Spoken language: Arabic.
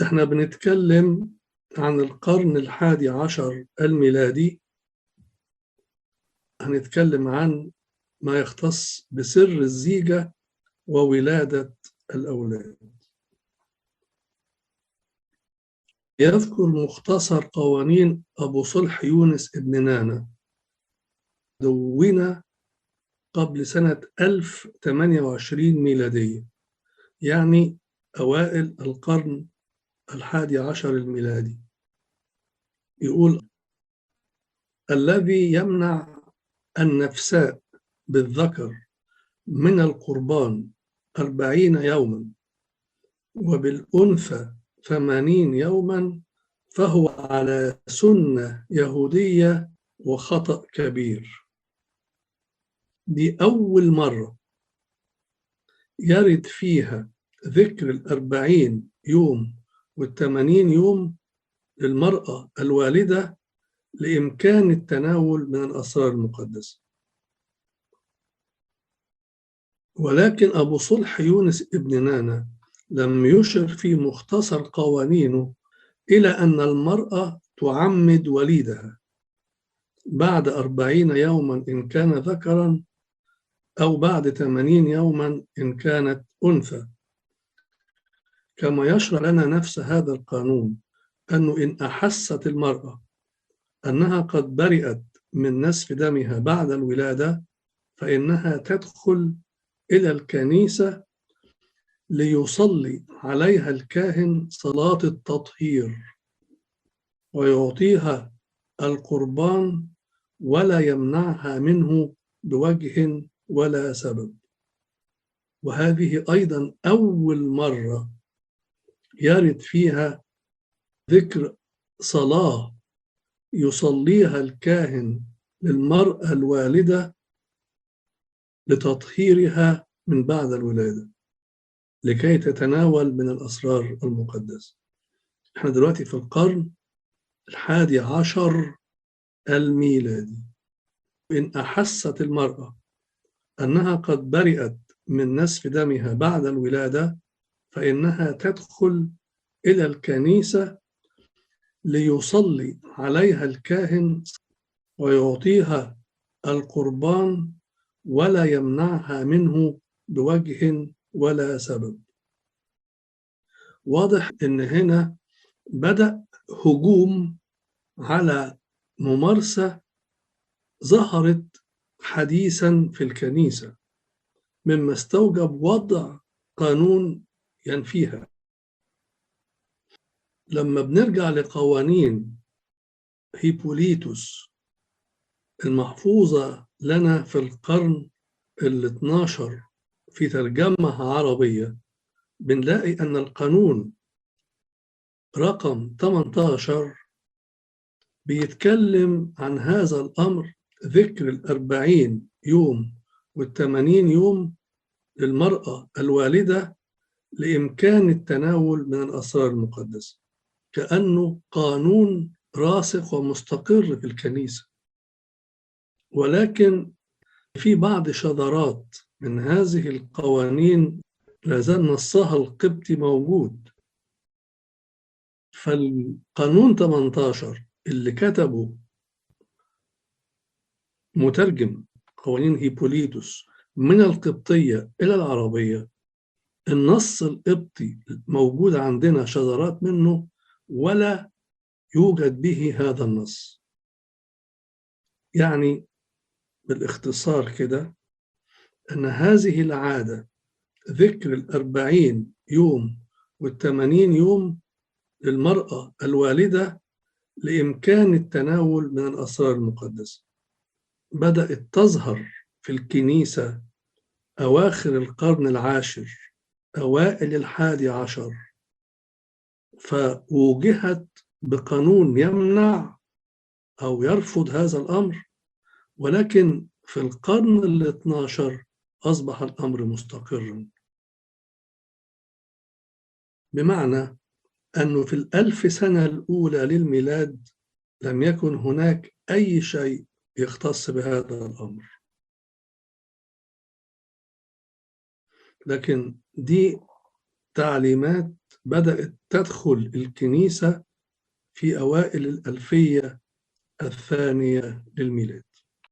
احنا بنتكلم عن القرن 11 الميلادي. هنتكلم عن ما يختص بسر الزيجة وولادة الأولاد. يذكر مختصر قوانين أبو صلح يونس ابن نانا، دون قبل سنة 1028 ميلادية، يعني أوائل القرن 11 الميلادي. يقول: الذي يمنع النفساء بالذكر من القربان 40 يوما وبالأنثى 80 يوما فهو على سنة يهودية وخطأ كبير. دي أول مرة يرد فيها ذكر 40 يوم 80 يوم للمرأة الوالدة لإمكان التناول من الأسرار المقدسة. ولكن أبو صلح يونس ابن نانا لم يشر في مختصر قوانينه إلى أن المرأة تعمد وليدها بعد 40 يوما إن كان ذكرا، أو بعد 80 يوما إن كانت أنثى، كما يشرع لنا نفس هذا القانون أنه إن أحست المرأة أنها قد برئت من نسف دمها بعد الولادة فإنها تدخل إلى الكنيسة ليصلي عليها الكاهن صلاة التطهير ويعطيها القربان ولا يمنعها منه بوجه ولا سبب. وهذه أيضا أول مرة يرد فيها ذكر صلاة يصليها الكاهن للمرأة الوالدة لتطهيرها من بعد الولادة لكي تتناول من الأسرار المقدسة. احنا دلوقتي في القرن 11 الميلادي. إن أحست المرأة أنها قد برئت من نسف دمها بعد الولادة فإنها تدخل إلى الكنيسة ليصلي عليها الكاهن ويعطيها القربان ولا يمنعها منه بوجه ولا سبب. واضح إن هنا بدأ هجوم على ممارسة ظهرت حديثا في الكنيسة، مما استوجب وضع قانون ينفيها. لما بنرجع لقوانين هيبوليتوس المحفوظة لنا في القرن 12 في ترجمة عربية، بنلاقي أن القانون رقم 18 بيتكلم عن هذا الأمر، ذكر 40 يوم 80 يوم للمرأة الوالدة لإمكان التناول من الأسرار المقدسة، كأنه قانون راسخ ومستقر في الكنيسة. ولكن في بعض شذرات من هذه القوانين لازال نصها القبطي موجود. فالقانون 18 اللي كتبه مترجم قوانين هيبوليتوس من القبطية إلى العربية، النص القبطي موجود عندنا شذرات منه ولا يوجد به هذا النص. يعني بالاختصار كده أن هذه العادة، ذكر 40 يوم 80 يوم للمرأة الوالدة لإمكان التناول من الأسرار المقدسة، بدأت تظهر في الكنيسة أواخر القرن 10 أوائل 11، فوجهت بقانون يمنع أو يرفض هذا الأمر. ولكن في القرن 12 أصبح الأمر مستقرا، بمعنى أنه في 1000 سنة الأولى للميلاد لم يكن هناك أي شيء يختص بهذا الأمر. لكن دي تعليمات بدأت تدخل الكنيسة في أوائل الألفية الثانية للميلاد.